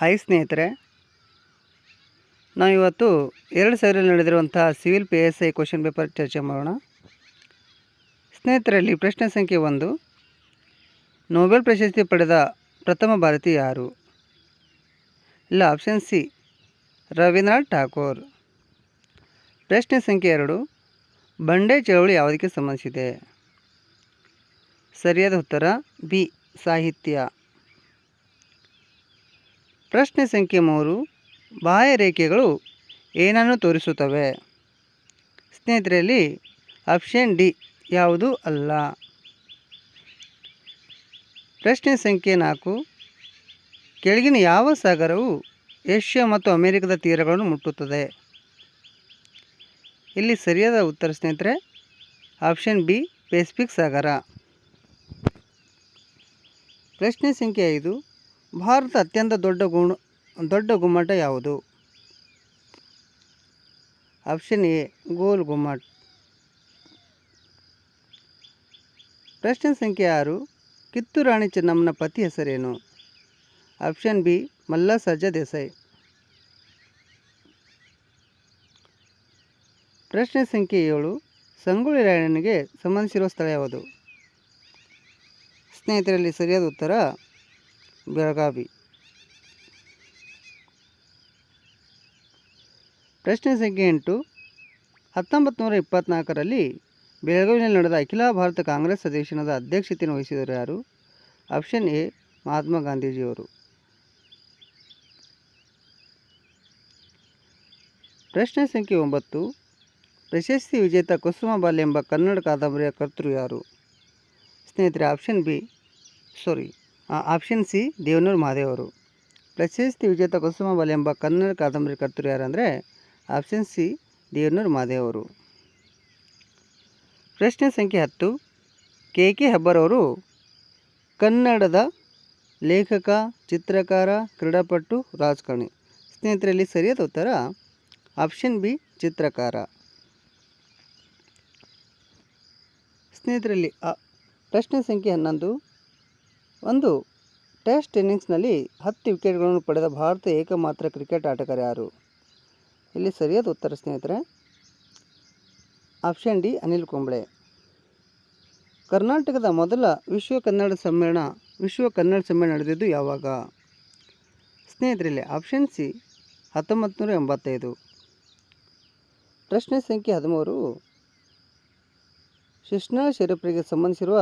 Hi ಸ್ನೇಹಿತರೆ, ನಾವಿವತ್ತು 2000 ನಡೆದಿರುವಂಥ civil PSI question paper ಚರ್ಚೆ ಮಾಡೋಣ. ಸ್ನೇಹಿತರಲ್ಲಿ ಪ್ರಶ್ನೆ ಸಂಖ್ಯೆ 1, ನೊಬೆಲ್ ಪ್ರಶಸ್ತಿ ಪಡೆದ ಪ್ರಥಮ ಭಾರತೀಯ ಯಾರು? ಇಲ್ಲ, ಆಪ್ಷನ್ ಸಿ ರವೀಂದ್ರನಾಥ್ ಠಾಕೂರ್. ಪ್ರಶ್ನೆ ಸಂಖ್ಯೆ 2, ಬಂಡೆ ಚಳವಳಿ ಯಾವುದಕ್ಕೆ ಸಂಬಂಧಿಸಿದೆ? ಸರಿಯಾದ ಉತ್ತರ ಬಿ ಸಾಹಿತ್ಯ. ಪ್ರಶ್ನೆ ಸಂಖ್ಯೆ 3, ಬಾಹ್ಯರೇಖೆಗಳು ಏನನ್ನು ತೋರಿಸುತ್ತವೆ? ಸ್ನೇಹಿತರಲ್ಲಿ ಆಪ್ಷನ್ ಡಿ ಯಾವುದೂ ಅಲ್ಲ. ಪ್ರಶ್ನೆ ಸಂಖ್ಯೆ 4, ಕೆಳಗಿನ ಯಾವ ಸಾಗರವು ಏಷ್ಯಾ ಮತ್ತು ಅಮೆರಿಕದ ತೀರಗಳನ್ನು ಮುಟ್ಟುತ್ತದೆ? ಇಲ್ಲಿ ಸರಿಯಾದ ಉತ್ತರ ಸ್ನೇಹಿತರೆ ಆಪ್ಷನ್ ಬಿ ಪೆಸಿಫಿಕ್ ಸಾಗರ. ಪ್ರಶ್ನೆ ಸಂಖ್ಯೆ 5, ಭಾರತದ ಅತ್ಯಂತ ದೊಡ್ಡ ಗುಮ್ಮಟ ಯಾವುದು? Option A Gol Gumbaz. ಪ್ರಶ್ನೆ ಸಂಖ್ಯೆ 6, ಕಿತ್ತೂರು ರಾಣಿ ಚೆನ್ನಮ್ಮನ ಪತಿ ಹೆಸರೇನು? Option B Mallasarja Desai. ಪ್ರಶ್ನೆ ಸಂಖ್ಯೆ 7, ಸಂಗೊಳ್ಳಿ ರಾಯಣ್ಣನಿಗೆ ಸಂಬಂಧಿಸಿರುವ ಸ್ಥಳ ಯಾವುದು? ಸ್ನೇಹಿತರಲ್ಲಿ ಸರಿಯಾದ ಉತ್ತರ ಬೆಳಗಾವಿ. ಪ್ರಶ್ನೆ ಸಂಖ್ಯೆ 8, 1924ರಲ್ಲಿ ಬೆಳಗಾವಿಯಲ್ಲಿ ನಡೆದ ಅಖಿಲ ಭಾರತ ಕಾಂಗ್ರೆಸ್ ಅಧಿವೇಶನದ ಅಧ್ಯಕ್ಷತೆಯನ್ನು ವಹಿಸಿದರು ಯಾರು? ಆಪ್ಷನ್ ಎ ಮಹಾತ್ಮ ಗಾಂಧೀಜಿಯವರು. ಪ್ರಶ್ನೆ ಸಂಖ್ಯೆ 9, ಪ್ರಶಸ್ತಿ ವಿಜೇತ ಕುಸುಮ ಬಾಲ್ಯ ಎಂಬ ಕನ್ನಡ ಕಾದಂಬರಿಯ ಕರ್ತೃ ಯಾರು? ಸ್ನೇಹಿತರೆ ಆಪ್ಷನ್ ಸಿ ದೇವನೂರು ಮಹಾದೇವರು. ಪ್ರಶಸ್ತಿ ವಿಜೇತ ಕುಸುಮ ಬಾಲ್ಯ ಎಂಬ ಕನ್ನಡ ಕಾದಂಬರಿ ಕರ್ತೃ ಯಾರು ಅಂದರೆ ಆಪ್ಷನ್ ಸಿ ದೇವನೂರು ಮಹಾದೇವರು. ಪ್ರಶ್ನೆ ಸಂಖ್ಯೆ 10, ಕೆ ಹೆಬ್ಬಾರ್ ಅವರು ಕನ್ನಡದ ಲೇಖಕ, ಚಿತ್ರಕಾರ, ಕ್ರೀಡಾಪಟು, ರಾಜಕಾರಣಿ. ಸ್ನೇಹಿತರಲ್ಲಿ ಸರಿಯಾದ ಉತ್ತರ ಆಪ್ಷನ್ ಬಿ ಚಿತ್ರಕಾರ. ಸ್ನೇಹಿತರಲ್ಲಿ ಪ್ರಶ್ನೆ ಸಂಖ್ಯೆ 11, ಒಂದು ಟೆಸ್ಟ್ ಇನ್ನಿಂಗ್ಸ್ನಲ್ಲಿ 10 ವಿಕೆಟ್ಗಳನ್ನು ಪಡೆದ ಭಾರತದ ಏಕಮಾತ್ರ ಕ್ರಿಕೆಟ್ ಆಟಗಾರ ಯಾರು? ಇಲ್ಲಿ ಸರಿಯಾದ ಉತ್ತರ ಸ್ನೇಹಿತರೆ ಆಪ್ಷನ್ ಡಿ ಅನಿಲ್ ಕುಂಬ್ಳೆ. ಕರ್ನಾಟಕದ ಮೊದಲ ವಿಶ್ವ ಕನ್ನಡ ಸಮ್ಮೇಳನ ನಡೆದಿದ್ದು ಯಾವಾಗ? ಸ್ನೇಹಿತರಲ್ಲಿ ಆಪ್ಷನ್ ಸಿ 1985. ಪ್ರಶ್ನೆ ಸಂಖ್ಯೆ 13, ಶಿಶ್ನಾಳ ಶರೀಫರಿಗೆ ಸಂಬಂಧಿಸಿರುವ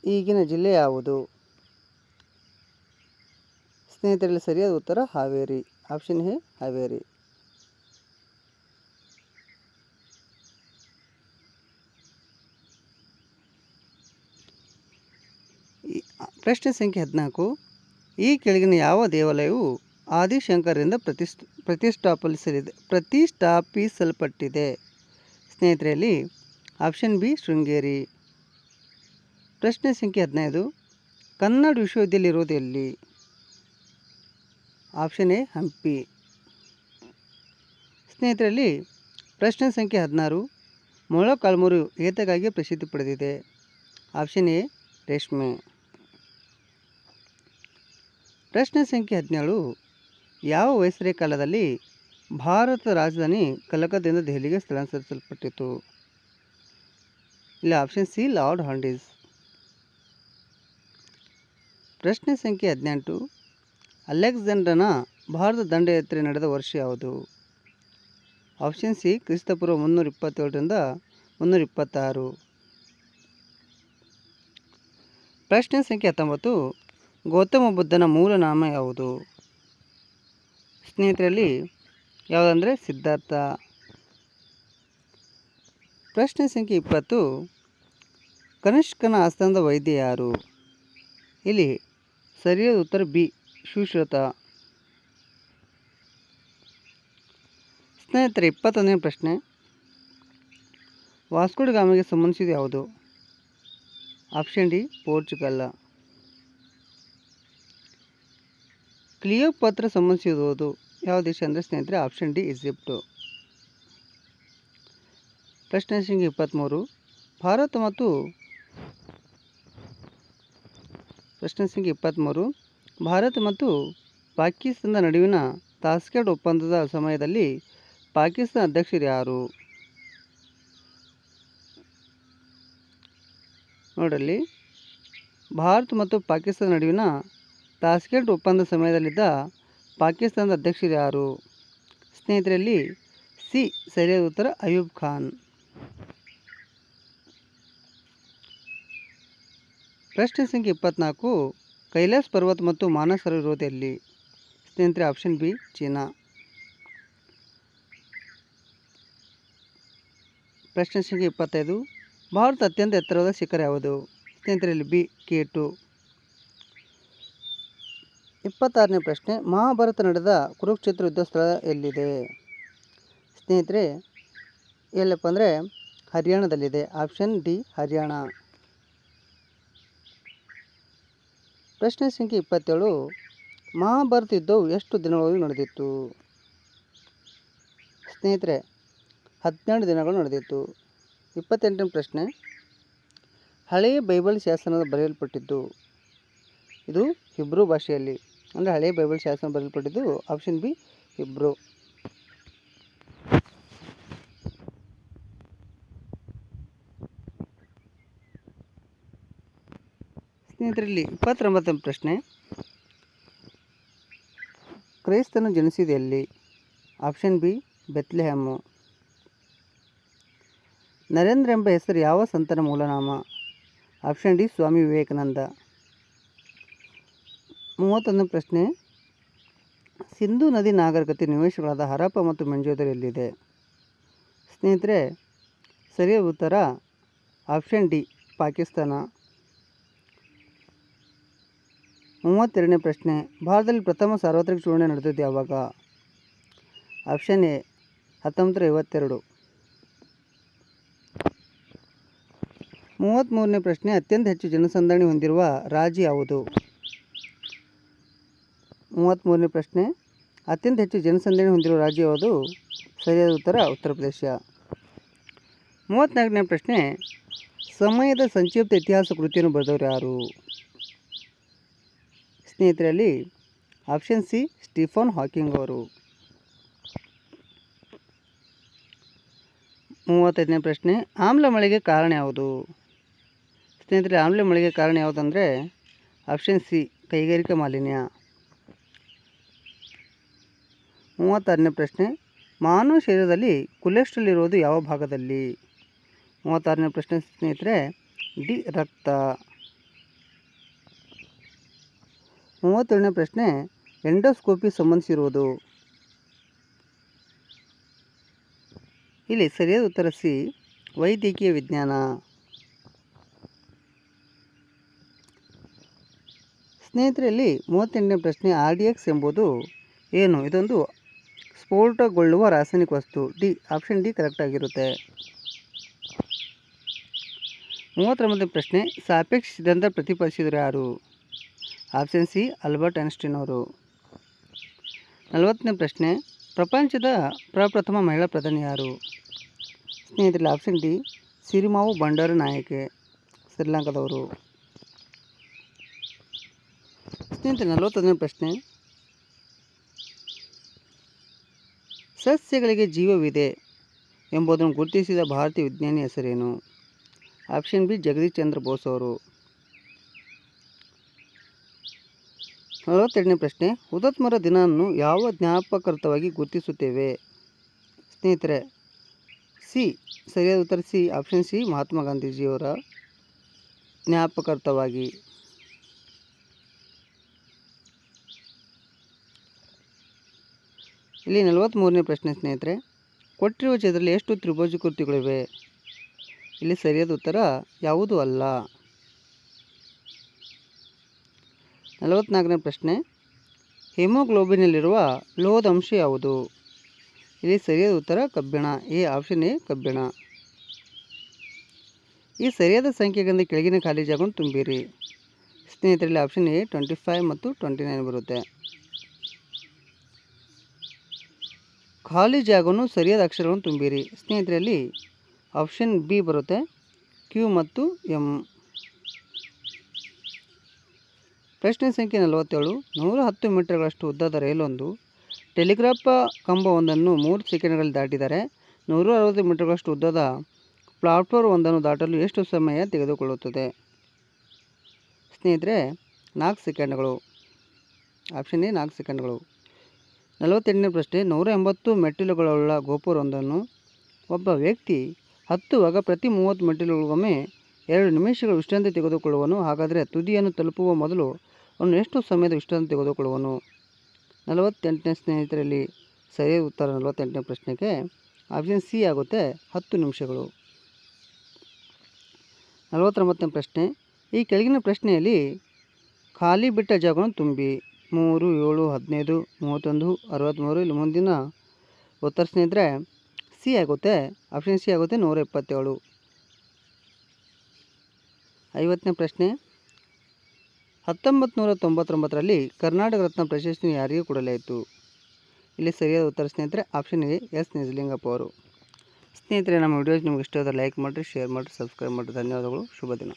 ಈಗಿನ ಜಿಲ್ಲೆ ಯಾವುದು? ಸ್ನೇಹಿತರಲ್ಲಿ ಸರಿಯಾದ ಉತ್ತರ ಹಾವೇರಿ. Option A Haveri. ಪ್ರಶ್ನೆ ಸಂಖ್ಯೆ 14, ಈ ಕೆಳಗಿನ ಯಾವ ದೇವಾಲಯವು ಆದಿಶಂಕರರಿಂದ ಪ್ರತಿಷ್ಠಾಪಿಸಲ್ಪಟ್ಟಿದೆ? ಸ್ನೇಹಿತರಲ್ಲಿ ಆಪ್ಷನ್ ಬಿ ಶೃಂಗೇರಿ. ಪ್ರಶ್ನೆ ಸಂಖ್ಯೆ 15, ಕನ್ನಡ ವಿಶ್ವವಿದ್ಯಾಲಯ ಇರುವುದು ಎಲ್ಲಿ? Option A Hampi. ಸ್ನೇಹಿತರಲ್ಲಿ ಪ್ರಶ್ನೆ ಸಂಖ್ಯೆ 16, ಮೊಳಕಾಲ್ಮೂರು ಏತಕ್ಕಾಗಿ ಪ್ರಸಿದ್ಧಿ ಪಡೆದಿದೆ? ಆಪ್ಷನ್ ಎ ರೇಷ್ಮೆ. ಪ್ರಶ್ನೆ ಸಂಖ್ಯೆ 17, ಯಾವ ವೈಸ್ರಾಯ್ ಕಾಲದಲ್ಲಿ ಭಾರತದ ರಾಜಧಾನಿ ಕಲಕತ್ತಾದಿಂದ ದೆಹಲಿಗೆ ಸ್ಥಳಾಂತರಿಸಲ್ಪಟ್ಟಿತು? ಇಲ್ಲ, ಆಪ್ಷನ್ ಸಿ ಲಾರ್ಡ್ ಹಾರ್ಡಿಂಜ್. ಪ್ರಶ್ನೆ ಸಂಖ್ಯೆ 18, ಅಲೆಕ್ಸಾಂಡರ್ನ ಭಾರತ ದಂಡಯಾತ್ರೆ ನಡೆದ ವರ್ಷ ಯಾವುದು? ಆಪ್ಷನ್ ಸಿ ಕ್ರಿಸ್ತಪೂರ್ವ 327 326. ಪ್ರಶ್ನೆ ಸಂಖ್ಯೆ 19, ಗೌತಮ ಬುದ್ಧನ ಮೂಲ ನಾಮ ಯಾವುದು? ಸ್ನೇಹಿತರಲ್ಲಿ ಯಾವುದಂದರೆ ಸಿದ್ಧಾರ್ಥ. ಪ್ರಶ್ನೆ ಸಂಖ್ಯೆ 20, ಕನಿಷ್ಕನ ಆಸ್ಥಾನದ ವೈದ್ಯ ಯಾರು? ಇಲ್ಲಿ ಸರಿಯಾದ ಉತ್ತರ ಬಿ ಸುಶ್ರುತ. ಸ್ನೇಹಿತರೆ 21ನೇ ಪ್ರಶ್ನೆ, ವಾಸ್ಕೋ ಡ ಗಾಮಗೆ ಸಂಬಂಧಿಸಿದ ಯಾವುದು? Option D Portugal. ಕ್ಲಿಯೋಪಾತ್ರ ಸಂಬಂಧಿಸಿರುವುದು ಯಾವ ದೇಶ ಅಂದರೆ ಸ್ನೇಹಿತರೆ ಆಪ್ಷನ್ ಡಿ ಈಜಿಪ್ಟು. ಪ್ರಶ್ನೆ ಸಂಖ್ಯೆ 23, ಭಾರತ ಮತ್ತು ಪಾಕಿಸ್ತಾನದ ನಡುವಿನ ತಾಸ್ಕೆಂಟ್ ಒಪ್ಪಂದದ ಸಮಯದಲ್ಲಿ ಪಾಕಿಸ್ತಾನ ಅಧ್ಯಕ್ಷರು ಯಾರು? ನೋಡಲ್ಲಿ, ಭಾರತ ಮತ್ತು ಪಾಕಿಸ್ತಾನ ನಡುವಿನ ತಾಸ್ಕೆಂಟ್ ಒಪ್ಪಂದದ ಸಮಯದಲ್ಲಿದ್ದ ಪಾಕಿಸ್ತಾನದ ಅಧ್ಯಕ್ಷರು ಯಾರು? ಸ್ನೇಹಿತರಲ್ಲಿ ಸಿ ಸರಿಯಾದ ಉತ್ತರ ಅಯೂಬ್ ಖಾನ್. ಪ್ರಶ್ನೆ ಸಂಖ್ಯೆ 24. ಕೈಲಾಸ್ ಪರ್ವತ ಮತ್ತು ಮಾನಸ್ ಸರೋವರ ಇರೋದು ಎಲ್ಲಿ? ಸ್ನೇಹಿತರೆ ಆಪ್ಷನ್ ಬಿ ಚೀನಾ. ಪ್ರಶ್ನೆ ಸಂಖ್ಯೆ 25. ಭಾರತ ಅತ್ಯಂತ ಎತ್ತರವಾದ ಶಿಖರ ಯಾವುದು? ಸ್ನೇಹಿತರಲ್ಲಿ ಬಿ K2. 26ನೇ ಪ್ರಶ್ನೆ. ಮಹಾಭಾರತ ನಡೆದ ಕುರುಕ್ಷೇತ್ರ ಯುದ್ಧ ಸ್ಥಳ ಎಲ್ಲಿದೆ? ಸ್ನೇಹಿತರೆ ಎಲ್ಲಪ್ಪ ಅಂದರೆ ಹರಿಯಾಣದಲ್ಲಿದೆ. Option D Haryana. ಪ್ರಶ್ನೆ ಸಂಖ್ಯೆ 27. ಮಹಾಭಾರತ ಯುದ್ಧವು ಎಷ್ಟು ದಿನಗಳು ನಡೆದಿತ್ತು? ಸ್ನೇಹಿತರೆ 12 ದಿನಗಳು ನಡೆದಿತ್ತು. 28ನೇ ಪ್ರಶ್ನೆ. ಹಳೆಯ ಬೈಬಲ್ ಶಾಸನ ಬರೆಯಲ್ಪಟ್ಟಿದ್ದು? ಇದು ಹಿಬ್ರೂ ಭಾಷೆಯಲ್ಲಿ, ಅಂದರೆ ಹಳೆಯ ಬೈಬಲ್ ಶಾಸನ ಬರೆಯಲ್ಪಟ್ಟಿದ್ದು ಆಪ್ಷನ್ ಬಿ ಹಿಬ್ರೂ. ಸ್ನೇಹಿತರಲ್ಲಿ 29ನೇ ಪ್ರಶ್ನೆ. ಕ್ರೈಸ್ತನು ಜನಿಸಿದ ಎಲ್ಲಿ? Option B ಬೆತ್ಲೆಹೇಮು. ನರೇಂದ್ರ ಎಂಬ ಹೆಸರು ಯಾವ ಸಂತನ ಮೂಲನಾಮ? Option D Swami Vivekananda. 31ನೇ ಪ್ರಶ್ನೆ. ಸಿಂಧೂ ನದಿ ನಾಗರಿಕತೆ ನಿವೇಶಗಳಾದ ಹರಪ್ಪ ಮತ್ತು ಮೊಹೆಂಜೊದಾರೋ ಎಲ್ಲಿದೆ? ಸ್ನೇಹಿತರೆ ಸರಿಯಾದ ಉತ್ತರ ಆಪ್ಷನ್ ಡಿ ಪಾಕಿಸ್ತಾನ. 32ನೇ ಪ್ರಶ್ನೆ. ಭಾರತದಲ್ಲಿ ಪ್ರಥಮ ಸಾರ್ವತ್ರಿಕ ಚುನಾವಣೆ ನಡೆದಿದ್ದು ಯಾವಾಗ? Option A 1952. 33ನೇ ಪ್ರಶ್ನೆ. ಅತ್ಯಂತ ಹೆಚ್ಚು ಜನಸಂದಣಿ ಹೊಂದಿರುವ ರಾಜ್ಯ ಯಾವುದು? 33ನೇ ಪ್ರಶ್ನೆ. ಅತ್ಯಂತ ಹೆಚ್ಚು ಜನಸಂದಣಿ ಹೊಂದಿರುವ ರಾಜ್ಯ ಯಾವುದು? ಸರಿಯಾದ ಉತ್ತರ ಉತ್ತರ ಪ್ರದೇಶ. 34ನೇ ಪ್ರಶ್ನೆ. ಸಮಯದ ಸಂಕ್ಷಿಪ್ತ ಇತಿಹಾಸ ಕೃತಿಯನ್ನು ಬರೆದವರು ಯಾರು? ಸ್ನೇಹಿತರಲ್ಲಿ ಆಪ್ಷನ್ ಸಿ ಸ್ಟೀಫನ್ ಹಾಕಿಂಗ್ ಅವರು. 35ನೇ ಪ್ರಶ್ನೆ. ಆಮ್ಲ ಮಳೆಗೆ ಕಾರಣ ಯಾವುದು? ಸ್ನೇಹಿತರೆ ಆಮ್ಲ ಮಳೆಗೆ ಕಾರಣ ಯಾವುದಂದರೆ ಆಪ್ಷನ್ ಸಿ ಕೈಗಾರಿಕಾ ಮಾಲಿನ್ಯ. 36ನೇ ಪ್ರಶ್ನೆ. ಮಾನವ ಶರೀರದಲ್ಲಿ ಕೊಲೆಸ್ಟ್ರಾಲ್ ಇರುವುದು ಯಾವ ಭಾಗದಲ್ಲಿ? 36ನೇ ಪ್ರಶ್ನೆ ಸ್ನೇಹಿತರೆ ಡಿ ರಕ್ತ. 37ನೇ ಪ್ರಶ್ನೆ. ಎಂಡೋಸ್ಕೋಪಿ ಸಂಬಂಧಿಸಿರುವುದು? ಇಲ್ಲಿ ಸರಿಯಾದ ಉತ್ತರ ಸಿ ವೈದ್ಯಕೀಯ ವಿಜ್ಞಾನ. ಸ್ನೇಹಿತರಲ್ಲಿ 38ನೇ ಪ್ರಶ್ನೆ. RDX ಎಂಬುದು ಏನು? ಇದೊಂದು ಸ್ಫೋಟಗೊಳ್ಳುವ ರಾಸಾಯನಿಕ ವಸ್ತು. ಡಿ ಆಪ್ಷನ್ ಡಿ ಕರೆಕ್ಟ್ ಆಗಿರುತ್ತೆ. 39ನೇ ಪ್ರಶ್ನೆ. ಸಾಪೇಕ್ಷ ಸಿದ್ಧಾಂತ ಪ್ರತಿಪಾದಿಸಿದರು ಯಾರು? ಆಪ್ಷನ್ ಸಿ ಆಲ್ಬರ್ಟ್ ಐನ್ಸ್ಟೀನ್ ಅವರು. 40ನೇ ಪ್ರಶ್ನೆ. ಪ್ರಪಂಚದ ಪ್ರಪ್ರಥಮ ಮಹಿಳಾ ಪ್ರಧಾನಿ ಯಾರು? ಸ್ನೇಹಿತರಲ್ಲಿ ಆಪ್ಷನ್ ಡಿ ಸಿರಿಮಾವು ಬಂಡಾರು ನಾಯಕೆ, ಶ್ರೀಲಂಕಾದವರು. ಸ್ನೇಹಿತರೆ 41ನೇ ಪ್ರಶ್ನೆ. ಸಸ್ಯಗಳಿಗೆ ಜೀವವಿದೆ ಎಂಬುದನ್ನು ಗುರುತಿಸಿದ ಭಾರತೀಯ ವಿಜ್ಞಾನಿ ಹೆಸರೇನು? ಆಪ್ಷನ್ ಬಿ ಜಗದೀಶ್ ಚಂದ್ರ ಬೋಸ್ ಅವರು. 42ನೇ ಪ್ರಶ್ನೆ. ಹುತಾತ್ಮರ ದಿನವನ್ನು ಯಾವ ಜ್ಞಾಪಕಾರ್ಥವಾಗಿ ಗುರುತಿಸುತ್ತೇವೆ? ಸ್ನೇಹಿತರೆ ಸಿ ಸರಿಯಾದ ಉತ್ತರ ಸಿ ಆಪ್ಷನ್ ಸಿ ಮಹಾತ್ಮ ಗಾಂಧೀಜಿಯವರ ಜ್ಞಾಪಕಾರ್ಥವಾಗಿ. ಇಲ್ಲಿ 43ನೇ ಪ್ರಶ್ನೆ ಸ್ನೇಹಿತರೆ. ಕೊಟ್ಟಿರುವ ಚಿತ್ರದಲ್ಲಿ ಎಷ್ಟು ತ್ರಿಭುಜಾಕೃತಿಗಳಿವೆ? ಇಲ್ಲಿ ಸರಿಯಾದ ಉತ್ತರ ಯಾವುದೂ ಅಲ್ಲ. 44ನೇ ಪ್ರಶ್ನೆ. ಹಿಮೋಗ್ಲೋಬಿನಲ್ಲಿರುವ ಲೋಹದ ಅಂಶ ಯಾವುದು? ಇಲ್ಲಿ ಸರಿಯಾದ ಉತ್ತರ ಕಬ್ಬಿಣ. ಎ ಆಪ್ಷನ್ ಎ ಕಬ್ಬಿಣ. ಈ ಸರಿಯಾದ ಸಂಖ್ಯೆಗಳಿಂದ ಕೆಳಗಿನ ಖಾಲಿ ಜಾಗವನ್ನು ತುಂಬಿರಿ. ಸ್ನೇಹಿತರಲ್ಲಿ ಆಪ್ಷನ್ ಎ 25 ಮತ್ತು 29 ಬರುತ್ತೆ. ಖಾಲಿ ಜಾಗವನ್ನು ಸರಿಯಾದ ಅಕ್ಷರಗಳನ್ನು ತುಂಬಿರಿ. ಸ್ನೇಹಿತರಲ್ಲಿ ಆಪ್ಷನ್ ಬಿ ಬರುತ್ತೆ, ಕ್ಯೂ ಮತ್ತು ಎಮ್. ಪ್ರಶ್ನೆ ಸಂಖ್ಯೆ 47. 110 ಮೀಟರ್ಗಳಷ್ಟು ಉದ್ದದ ರೈಲೊಂದು ಟೆಲಿಗ್ರಾಫ್ ಕಂಬವೊಂದನ್ನು 3 ಸೆಕೆಂಡ್ಗಳಲ್ಲಿ ದಾಟಿದರೆ 160 ಮೀಟರ್ಗಳಷ್ಟು ಉದ್ದದ ಪ್ಲಾಟ್ಫಾರ್ಮ್ ಒಂದನ್ನು ದಾಟಲು ಎಷ್ಟು ಸಮಯ ತೆಗೆದುಕೊಳ್ಳುತ್ತದೆ? ಸ್ನೇಹಿತರೆ, 4 ಸೆಕೆಂಡ್ಗಳು. ಆಪ್ಷನ್ ಎ 4 ಸೆಕೆಂಡ್ಗಳು. 48ನೇ ಪ್ರಶ್ನೆ. 180 ಮೆಟ್ಟಿಲುಗಳುಳ್ಳ ಗೋಪುರವೊಂದನ್ನು ಒಬ್ಬ ವ್ಯಕ್ತಿ ಹತ್ತುವಾಗ ಪ್ರತಿ 30 ಮೆಟ್ಟಿಲುಗಳಿಗೊಮ್ಮೆ 2 ನಿಮಿಷಗಳು ವಿಶ್ರಾಂತಿ ತೆಗೆದುಕೊಳ್ಳುವನು. ಹಾಗಾದರೆ ತುದಿಯನ್ನು ತಲುಪುವ ಮೊದಲು ಅವನು ಎಷ್ಟು ಸಮಯದ ವಿಶ್ರಾಂತಿ ತೆಗೆದುಕೊಳ್ಳುವನು? 48ನೇ ಸ್ನೇಹಿತರಲ್ಲಿ ಸರಿಯಾದ ಉತ್ತರ 48ನೇ ಪ್ರಶ್ನೆಗೆ ಆಪ್ಷನ್ ಸಿ ಆಗುತ್ತೆ, 10 ನಿಮಿಷಗಳು. 49ನೇ ಪ್ರಶ್ನೆ. ಈ ಕೆಳಗಿನ ಪ್ರಶ್ನೆಯಲ್ಲಿ ಖಾಲಿ ಬಿಟ್ಟ ಜಾಗವನ್ನು ತುಂಬಿ. 3, 7, 15, 31, 63. ಇಲ್ಲಿ ಮುಂದಿನ ಉತ್ತರ ಸ್ನೇಹಿತರೆ ಸಿ ಆಗುತ್ತೆ, ಆಪ್ಷನ್ ಸಿ ಆಗುತ್ತೆ, 127. 50ನೇ ಪ್ರಶ್ನೆ. 1999ರಲ್ಲಿ ಕರ್ನಾಟಕ ರತ್ನ ಪ್ರಶಸ್ತಿ ಯಾರಿಗೆ ಕೊಡಲಾಯಿತು? ಇಲ್ಲಿ ಸರಿಯಾದ ಉತ್ತರ ಸ್ನೇಹಿತರೆ ಆಪ್ಷನ್ ಎ ಎಸ್ ನಿಜಲಿಂಗಪ್ಪ ಅವರು. ಸ್ನೇಹಿತರೆ, ನಮ್ಮ ವಿಡಿಯೋಸ್ ನಿಮ್ಗೆ ಇಷ್ಟ ಆದರೆ ಲೈಕ್ ಮಾಡಿರಿ, ಶೇರ್ ಮಾಡಿರಿ, ಸಬ್ಸ್ಕ್ರೈಬ್ ಮಾಡಿರಿ. ಧನ್ಯವಾದಗಳು. ಶುಭ ದಿನ.